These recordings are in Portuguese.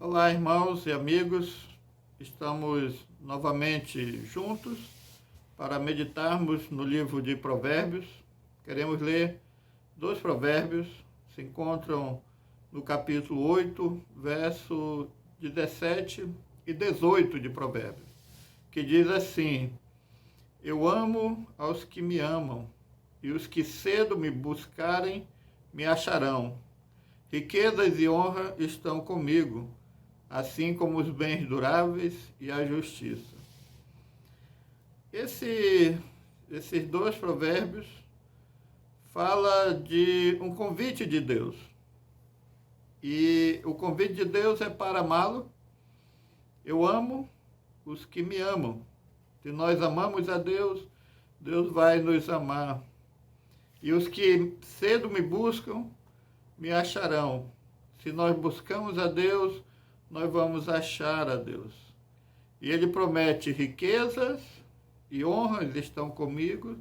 Olá, irmãos e amigos, estamos novamente juntos para meditarmos no livro de Provérbios. Queremos ler dois provérbios, se encontram no capítulo 8, verso 17 e 18 de Provérbios, que diz assim: Eu amo aos que me amam, e os que cedo me buscarem me acharão. Riquezas e honra estão comigo, assim como os bens duráveis e a justiça. Esses dois provérbios falam de um convite de Deus. E o convite de Deus é para amá-lo. Eu amo os que me amam. Se nós amamos a Deus, Deus vai nos amar. E os que cedo me buscam, me acharão. Se nós buscamos a Deus, nós vamos achar a Deus. E ele promete: riquezas e honras estão comigo,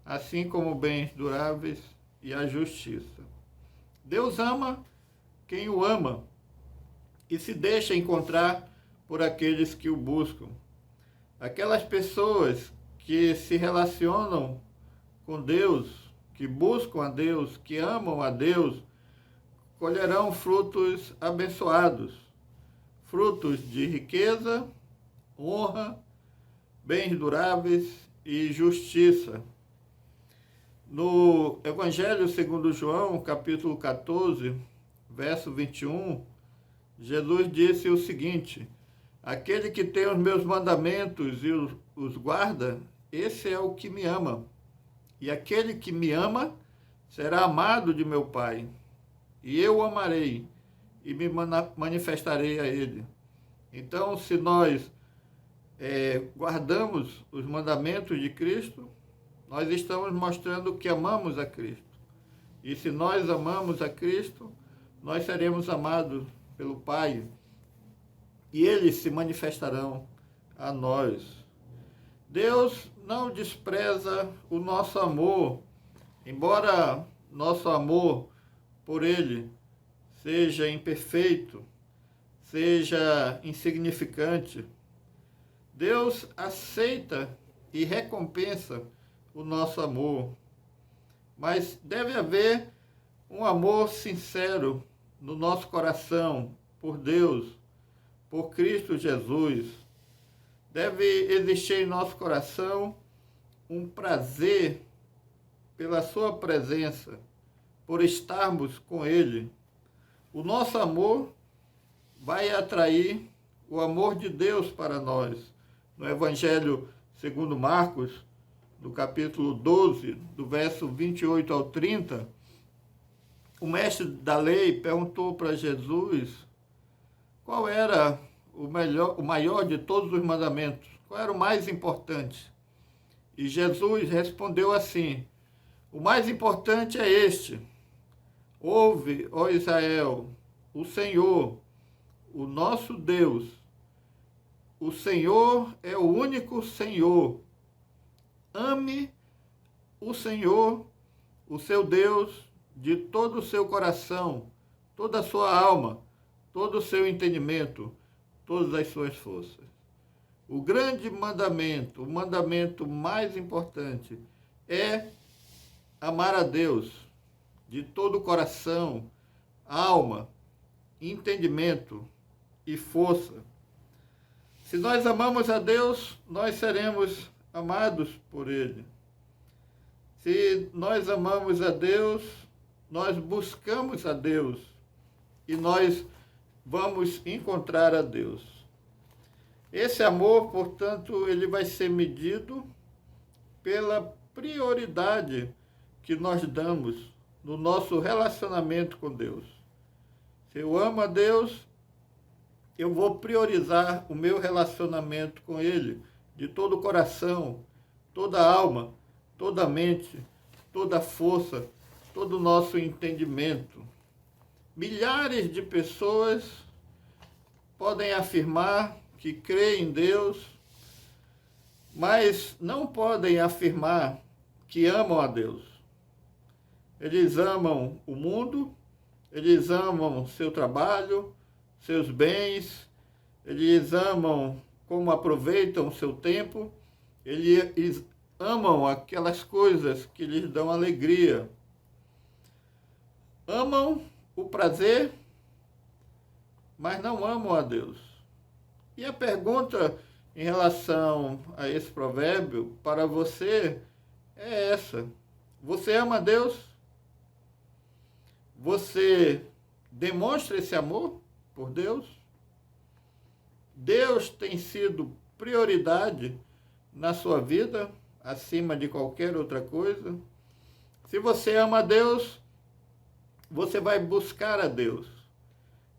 assim como bens duráveis e a justiça. Deus ama quem o ama e se deixa encontrar por aqueles que o buscam. Aquelas pessoas que se relacionam com Deus, que buscam a Deus, que amam a Deus, colherão frutos abençoados, frutos de riqueza, honra, bens duráveis e justiça. No Evangelho segundo João, capítulo 14, verso 21, Jesus disse o seguinte: aquele que tem os meus mandamentos e os guarda, esse é o que me ama. E aquele que me ama será amado de meu Pai. E eu o amarei e me manifestarei a ele. Então, se nós guardamos os mandamentos de Cristo, nós estamos mostrando que amamos a Cristo. E se nós amamos a Cristo, nós seremos amados pelo Pai e eles se manifestarão a nós. Deus não despreza o nosso amor, embora nosso amor por Ele seja imperfeito, seja insignificante. Deus aceita e recompensa o nosso amor, mas deve haver um amor sincero no nosso coração por Deus, por Cristo Jesus. Deve existir em nosso coração um prazer pela sua presença, por estarmos com Ele. O nosso amor vai atrair o amor de Deus para nós. No Evangelho segundo Marcos, no capítulo 12, do verso 28 ao 30, o mestre da lei perguntou para Jesus qual era o maior de todos os mandamentos, qual era o mais importante. E Jesus respondeu assim: o mais importante é este: ouve, ó Israel, o Senhor, o nosso Deus, o Senhor é o único Senhor. Ame o Senhor, o seu Deus, de todo o seu coração, toda a sua alma, todo o seu entendimento, todas as suas forças. O grande mandamento, o mandamento mais importante é amar a Deus de todo o coração, alma, entendimento e força. Se nós amamos a Deus, nós seremos amados por Ele. Se nós amamos a Deus, nós buscamos a Deus e nós vamos encontrar a Deus. Esse amor, portanto, ele vai ser medido pela prioridade que nós damos no nosso relacionamento com Deus. Se eu amo a Deus, eu vou priorizar o meu relacionamento com Ele de todo o coração, toda a alma, toda a mente, toda a força, todo o nosso entendimento. Milhares de pessoas podem afirmar que creem em Deus, mas não podem afirmar que amam a Deus. Eles amam o mundo, eles amam seu trabalho, seus bens, eles amam como aproveitam o seu tempo, eles amam aquelas coisas que lhes dão alegria. Amam o prazer, mas não amam a Deus. E a pergunta em relação a esse provérbio para você é essa: você ama a Deus? Você demonstra esse amor por Deus? Deus tem sido prioridade na sua vida, acima de qualquer outra coisa? Se você ama a Deus, você vai buscar a Deus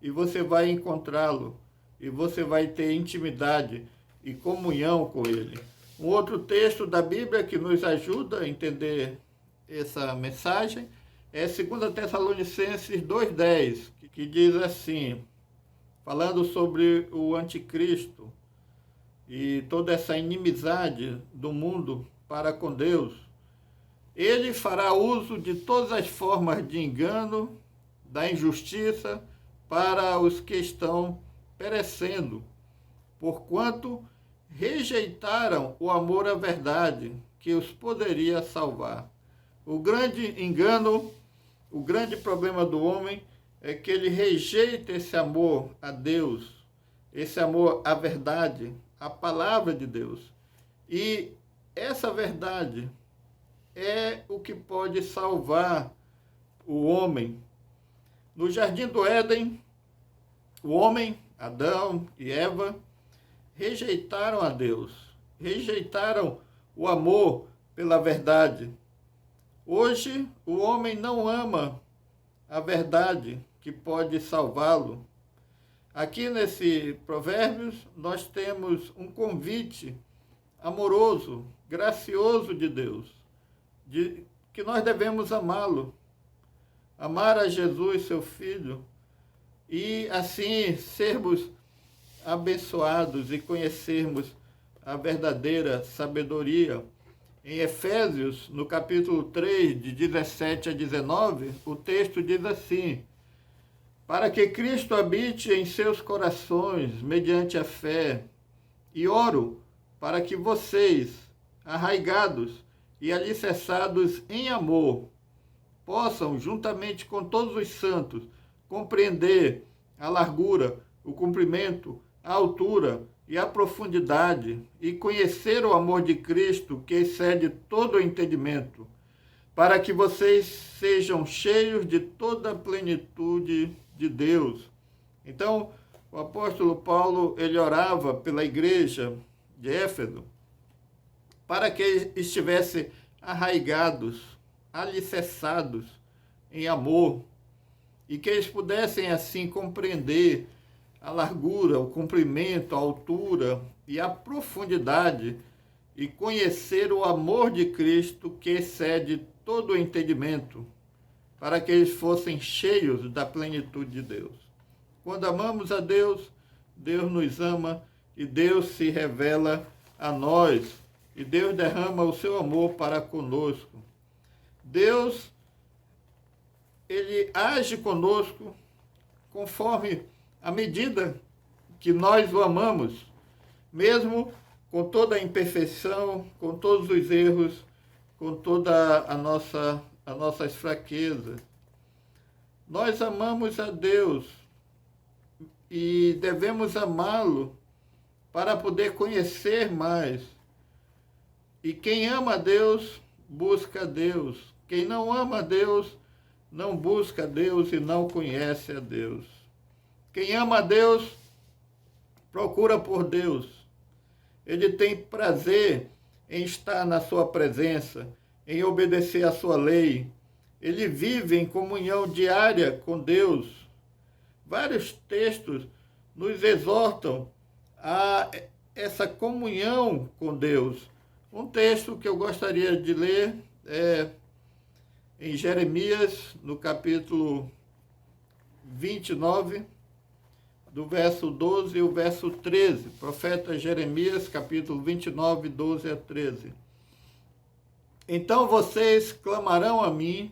e você vai encontrá-lo e você vai ter intimidade e comunhão com Ele. Um outro texto da Bíblia que nos ajuda a entender essa mensagem é 2 Tessalonicenses 2,10, que diz assim, falando sobre o anticristo e toda essa inimizade do mundo para com Deus. Ele fará uso de todas as formas de engano, da injustiça, para os que estão perecendo, porquanto rejeitaram o amor à verdade, que os poderia salvar. O grande engano, o grande problema do homem é que ele rejeita esse amor a Deus, esse amor à verdade, à palavra de Deus. E essa verdade é o que pode salvar o homem. No Jardim do Éden, o homem, Adão e Eva, rejeitaram a Deus, rejeitaram o amor pela verdade. Hoje, o homem não ama a verdade que pode salvá-lo. Aqui nesse Provérbios, nós temos um convite amoroso, gracioso de Deus, de que nós devemos amá-lo, amar a Jesus, seu Filho, e assim sermos abençoados e conhecermos a verdadeira sabedoria. Em Efésios, no capítulo 3, de 17 a 19, o texto diz assim: para que Cristo habite em seus corações mediante a fé, e oro para que vocês, arraigados e alicerçados em amor, possam, juntamente com todos os santos, compreender a largura, o comprimento, a altura e a profundidade, e conhecer o amor de Cristo que excede todo o entendimento, para que vocês sejam cheios de toda a plenitude de Deus. Então, o apóstolo Paulo, ele orava pela igreja de Éfeso, para que estivessem arraigados, alicerçados em amor, e que eles pudessem assim compreender a largura, o comprimento, a altura e a profundidade, e conhecer o amor de Cristo que excede todo o entendimento, para que eles fossem cheios da plenitude de Deus. Quando amamos a Deus, Deus nos ama e Deus se revela a nós, e Deus derrama o seu amor para conosco. Deus, ele age conosco conforme a medida que nós o amamos, mesmo com toda a imperfeição, com todos os erros, com toda as nossas fraquezas. Nós amamos a Deus e devemos amá-lo para poder conhecer mais. E quem ama a Deus, busca a Deus. Quem não ama a Deus, não busca a Deus e não conhece a Deus. Quem ama a Deus, procura por Deus. Ele tem prazer em estar na sua presença, em obedecer a sua lei. Ele vive em comunhão diária com Deus. Vários textos nos exortam a essa comunhão com Deus. Um texto que eu gostaria de ler é em Jeremias, no capítulo 29, do verso 12 e o verso 13. Profeta Jeremias, capítulo 29, 12 a 13. Então vocês clamarão a mim,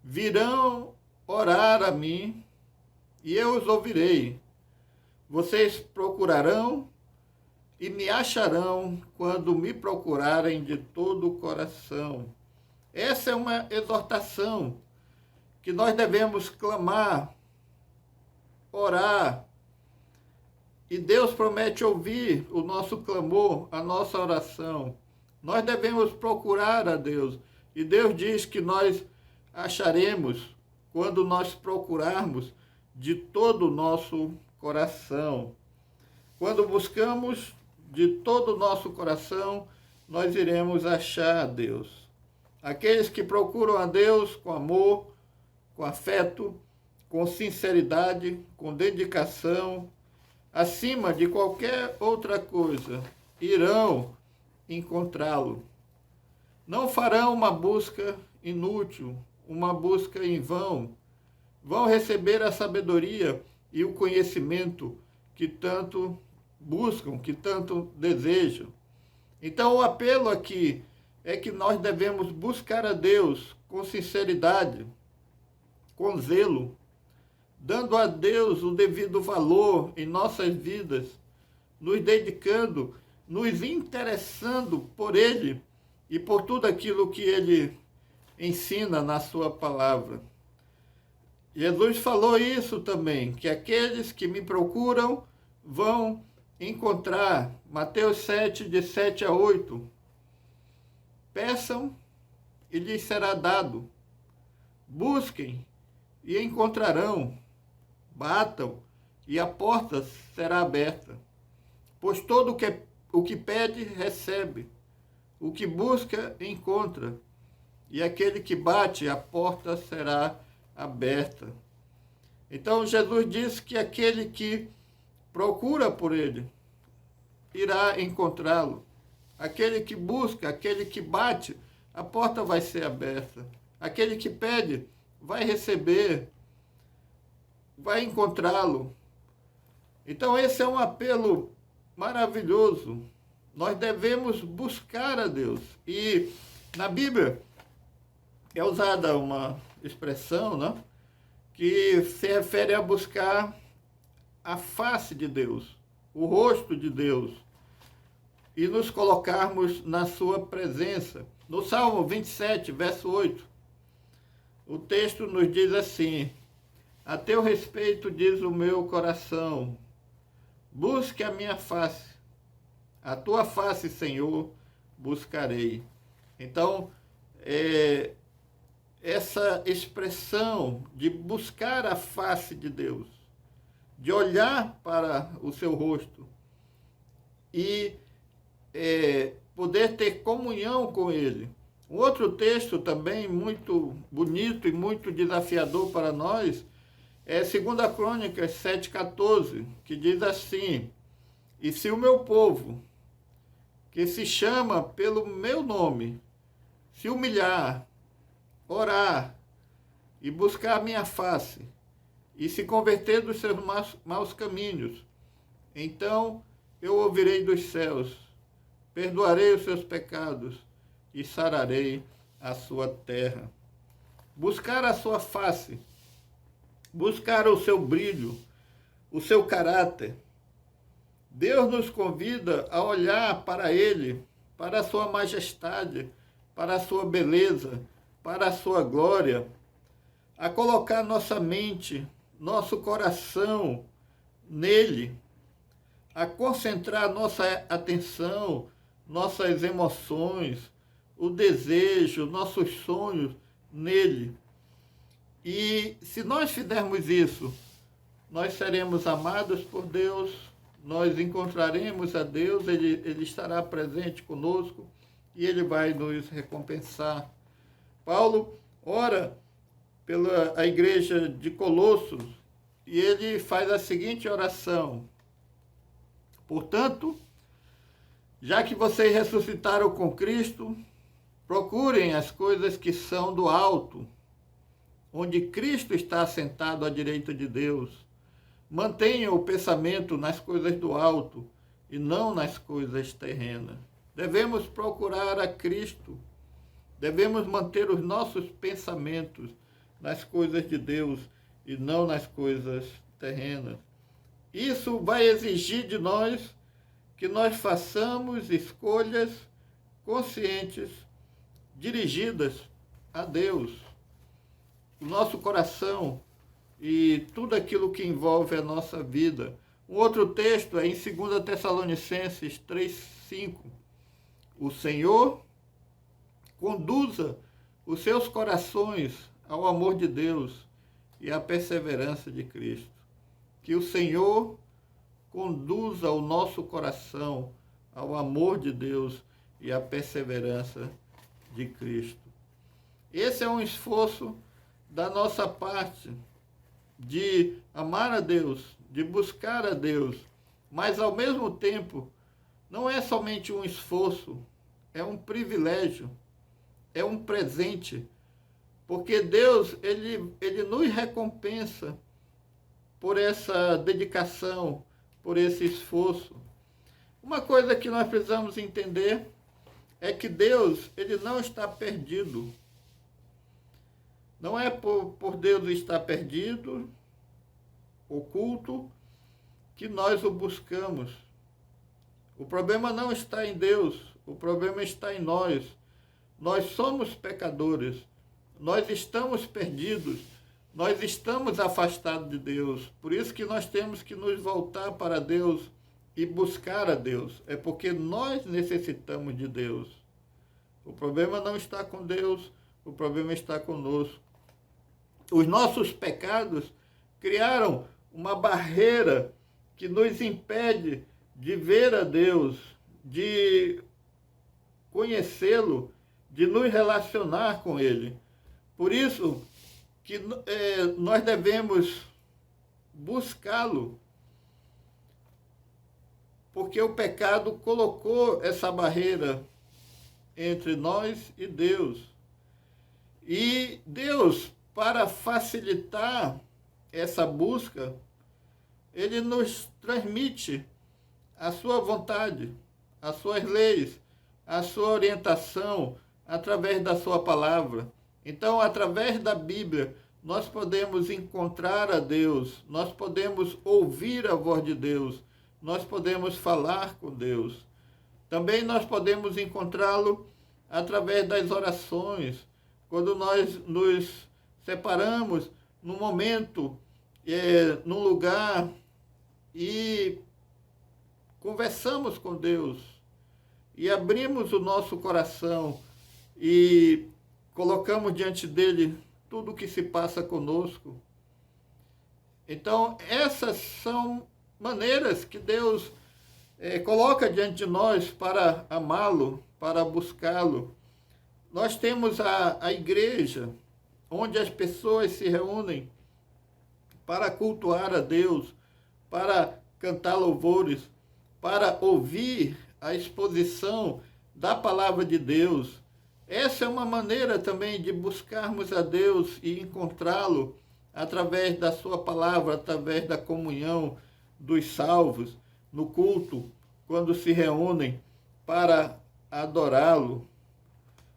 virão orar a mim, e eu os ouvirei. Vocês procurarão e me acharão quando me procurarem de todo o coração. Essa é uma exortação que nós devemos clamar, orar, e Deus promete ouvir o nosso clamor, a nossa oração. Nós devemos procurar a Deus, e Deus diz que nós acharemos quando nós procurarmos de todo o nosso coração. Quando buscamos de todo o nosso coração, nós iremos achar a Deus. Aqueles que procuram a Deus com amor, com afeto, com sinceridade, com dedicação, acima de qualquer outra coisa, irão encontrá-lo. Não farão uma busca inútil, uma busca em vão. Vão receber a sabedoria e o conhecimento que tanto buscam, que tanto desejam. Então, o apelo aqui é que nós devemos buscar a Deus com sinceridade, com zelo, dando a Deus o devido valor em nossas vidas, nos dedicando, nos interessando por Ele e por tudo aquilo que Ele ensina na sua palavra. Jesus falou isso também, que aqueles que me procuram vão encontrar. Mateus 7, de 7 a 8. Peçam e lhes será dado. Busquem e encontrarão. Batam e a porta será aberta. Pois todo o que pede, recebe. O que busca, encontra. E aquele que bate, a porta será aberta. Então, Jesus disse que aquele que procura por Ele irá encontrá-lo. Aquele que busca, aquele que bate, a porta vai ser aberta. Aquele que pede, vai receber, vai encontrá-lo. Então, esse é um apelo maravilhoso. Nós devemos buscar a Deus. E na Bíblia é usada uma expressão, né, que se refere a buscar a face de Deus, o rosto de Deus, e nos colocarmos na sua presença. No Salmo 27, verso 8, o texto nos diz assim: a teu respeito diz o meu coração, busque a minha face, a tua face, Senhor, buscarei. Então, essa expressão de buscar a face de Deus, de olhar para o seu rosto e poder ter comunhão com Ele. Um outro texto também muito bonito e muito desafiador para nós é 2 Crônicas 7,14, que diz assim: e se o meu povo, que se chama pelo meu nome, se humilhar, orar e buscar a minha face, e se converter dos seus maus caminhos, então eu ouvirei dos céus, perdoarei os seus pecados e sararei a sua terra. Buscar a sua face, buscar o seu brilho, o seu caráter. Deus nos convida a olhar para Ele, para a sua majestade, para a sua beleza, para a sua glória, a colocar nossa mente, nosso coração nele, a concentrar nossa atenção, nossas emoções, o desejo, nossos sonhos nele. E se nós fizermos isso, nós seremos amados por Deus, nós encontraremos a Deus, Ele estará presente conosco e Ele vai nos recompensar. Paulo ora pela a igreja de Colossos e ele faz a seguinte oração: portanto, já que vocês ressuscitaram com Cristo, procurem as coisas que são do alto, onde Cristo está assentado à direita de Deus. Mantenham o pensamento nas coisas do alto e não nas coisas terrenas. Devemos procurar a Cristo. Devemos manter os nossos pensamentos nas coisas de Deus e não nas coisas terrenas. Isso vai exigir de nós que nós façamos escolhas conscientes, dirigidas a Deus. O nosso coração e tudo aquilo que envolve a nossa vida. Um outro texto é em 2 Tessalonicenses 3:5. O Senhor conduza os seus corações ao amor de Deus e à perseverança de Cristo. Que o Senhor conduza o nosso coração ao amor de Deus e à perseverança de Cristo. Esse é um esforço da nossa parte de amar a Deus, de buscar a Deus, mas ao mesmo tempo não é somente um esforço, é um privilégio, é um presente, porque Deus, ele nos recompensa por essa dedicação, por esse esforço. Uma coisa que nós precisamos entender é que Deus, ele não está perdido. Não é por Deus estar perdido, oculto, que nós o buscamos. O problema não está em Deus, o problema está em nós. Nós somos pecadores, nós estamos perdidos, nós estamos afastados de Deus. Por isso que nós temos que nos voltar para Deus e buscar a Deus. É porque nós necessitamos de Deus. O problema não está com Deus, o problema está conosco. Os nossos pecados criaram uma barreira que nos impede de ver a Deus, de conhecê-lo, de nos relacionar com Ele. Por isso que nós devemos buscá-lo, porque o pecado colocou essa barreira entre nós e Deus. E Deus, para facilitar essa busca, ele nos transmite a sua vontade, as suas leis, a sua orientação através da sua palavra. Então, através da Bíblia, nós podemos encontrar a Deus, nós podemos ouvir a voz de Deus, nós podemos falar com Deus. Também nós podemos encontrá-lo através das orações, quando nós nos separamos num momento, num lugar e conversamos com Deus e abrimos o nosso coração e colocamos diante dele tudo o que se passa conosco. Então, essas são maneiras que Deus coloca diante de nós para amá-lo, para buscá-lo. Nós temos a igreja, onde as pessoas se reúnem para cultuar a Deus, para cantar louvores, para ouvir a exposição da palavra de Deus. Essa é uma maneira também de buscarmos a Deus e encontrá-lo através da sua palavra, através da comunhão dos salvos, no culto, quando se reúnem para adorá-lo.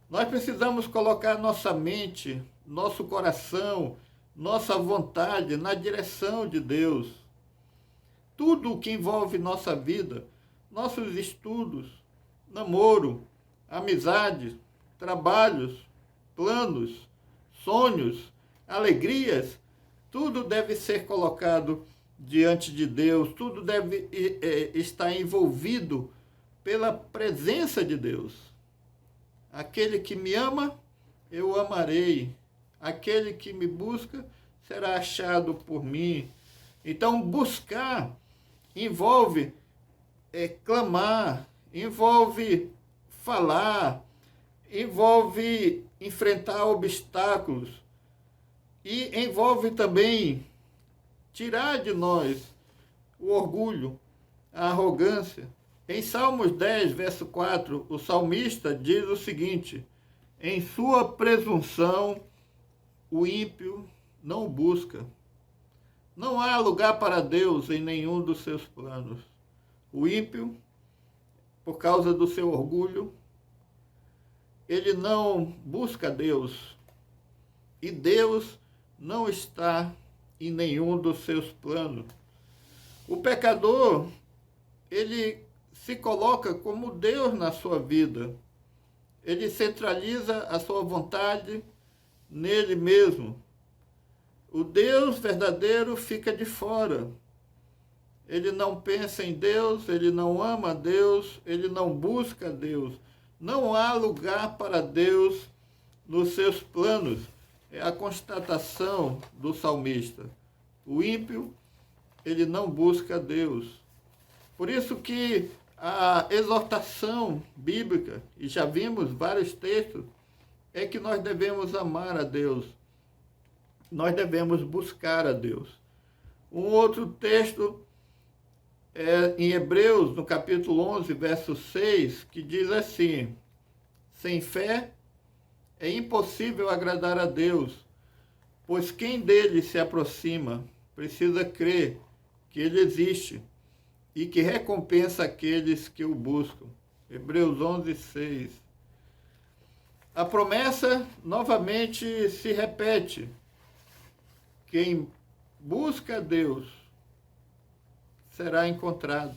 Nós precisamos colocar nossa mente, nosso coração, nossa vontade na direção de Deus. Tudo o que envolve nossa vida, nossos estudos, namoro, amizade, trabalhos, planos, sonhos, alegrias, tudo deve ser colocado diante de Deus, tudo deve estar envolvido pela presença de Deus. Aquele que me ama, eu amarei. Aquele que me busca, será achado por mim. Então, buscar envolve clamar, envolve falar, envolve enfrentar obstáculos e envolve também tirar de nós o orgulho, a arrogância. Em Salmos 10, verso 4, o salmista diz o seguinte: em sua presunção, o ímpio não o busca. Não há lugar para Deus em nenhum dos seus planos. O ímpio, por causa do seu orgulho, ele não busca Deus. E Deus não está em nenhum dos seus planos. O pecador, ele se coloca como Deus na sua vida. Ele centraliza a sua vontade nele mesmo. O Deus verdadeiro fica de fora. Ele não pensa em Deus, ele não ama a Deus, ele não busca a Deus. Não há lugar para Deus nos seus planos. É a constatação do salmista. O ímpio, ele não busca a Deus. Por isso que a exortação bíblica, e já vimos vários textos, é que nós devemos amar a Deus. Nós devemos buscar a Deus. Um outro texto é em Hebreus, no capítulo 11, verso 6, que diz assim: sem fé é impossível agradar a Deus, pois quem dele se aproxima precisa crer que ele existe e que recompensa aqueles que o buscam. Hebreus 11, 6. A promessa novamente se repete. Quem busca a Deus será encontrado.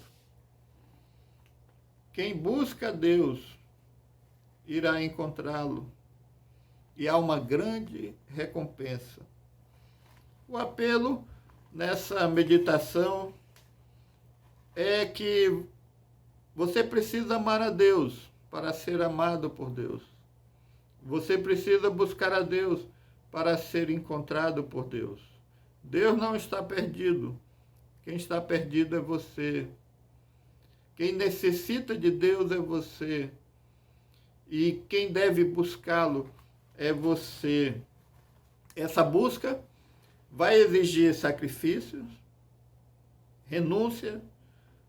Quem busca a Deus irá encontrá-lo. E há uma grande recompensa. O apelo nessa meditação é que você precisa amar a Deus para ser amado por Deus. Você precisa buscar a Deus para ser encontrado por Deus. Deus não está perdido. Quem está perdido é você. Quem necessita de Deus é você. E quem deve buscá-lo é você. Essa busca vai exigir sacrifícios, renúncia,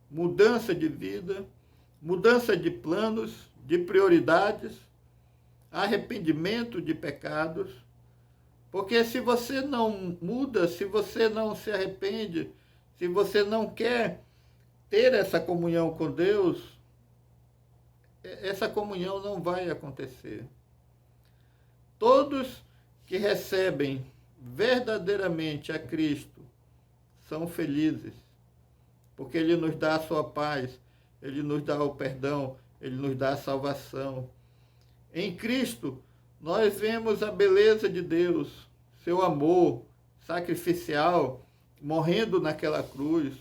mudança de vida, mudança de planos, de prioridades, arrependimento de pecados. Porque se você não muda, se você não se arrepende, se você não quer ter essa comunhão com Deus, essa comunhão não vai acontecer. Todos que recebem verdadeiramente a Cristo são felizes, porque Ele nos dá a sua paz, Ele nos dá o perdão, Ele nos dá a salvação. Em Cristo, nós vemos a beleza de Deus, seu amor sacrificial, morrendo naquela cruz,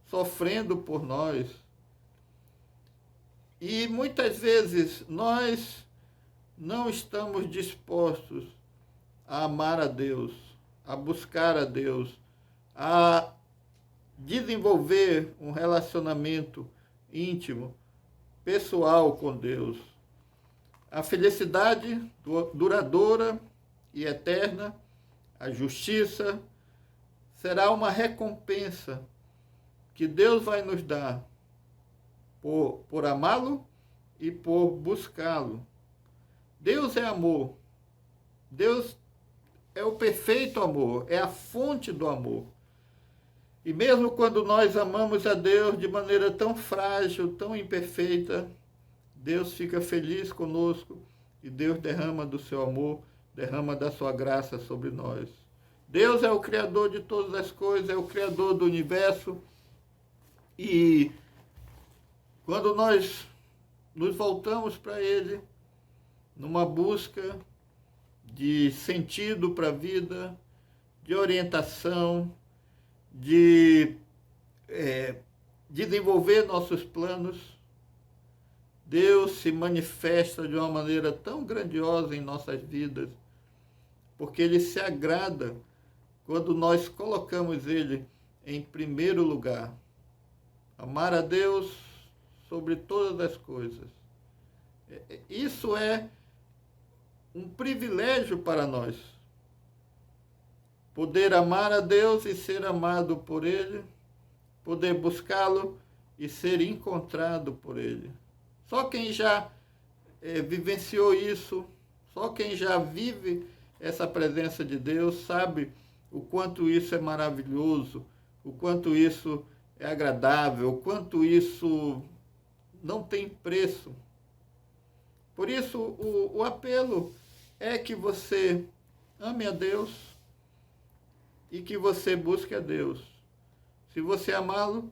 sofrendo por nós. E muitas vezes nós não estamos dispostos a amar a Deus, a buscar a Deus, a desenvolver um relacionamento íntimo, pessoal com Deus. A felicidade duradoura e eterna, a justiça, será uma recompensa que Deus vai nos dar por amá-lo e por buscá-lo. Deus é amor. Deus é o perfeito amor, é a fonte do amor. E mesmo quando nós amamos a Deus de maneira tão frágil, tão imperfeita, Deus fica feliz conosco e Deus derrama do seu amor, derrama da sua graça sobre nós. Deus é o Criador de todas as coisas, é o Criador do universo. E quando nós nos voltamos para Ele, numa busca de sentido para a vida, de orientação, de desenvolver nossos planos, Deus se manifesta de uma maneira tão grandiosa em nossas vidas, porque Ele se agrada quando nós colocamos Ele em primeiro lugar. Amar a Deus sobre todas as coisas. Isso é um privilégio para nós. Poder amar a Deus e ser amado por Ele, poder buscá-lo e ser encontrado por Ele. Só quem já vivenciou isso, só quem já vive essa presença de Deus sabe o quanto isso é maravilhoso, o quanto isso é agradável, o quanto isso não tem preço. Por isso, o apelo é que você ame a Deus, e que você busque a Deus. Se você amá-lo,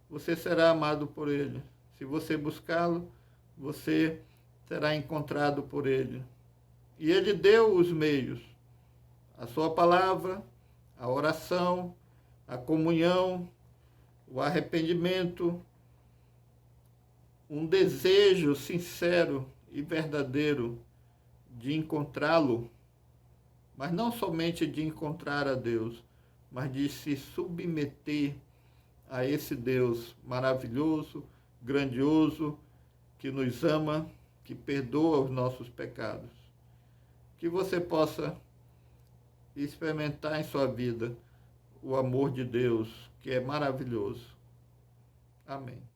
você será amado por Ele. Se você buscá-lo, você será encontrado por Ele. E Ele deu os meios, a sua palavra, a oração, a comunhão, o arrependimento, um desejo sincero e verdadeiro de encontrá-lo, mas não somente de encontrar a Deus, mas de se submeter a esse Deus maravilhoso, grandioso, que nos ama, que perdoa os nossos pecados. Que você possa experimentar em sua vida o amor de Deus, que é maravilhoso. Amém.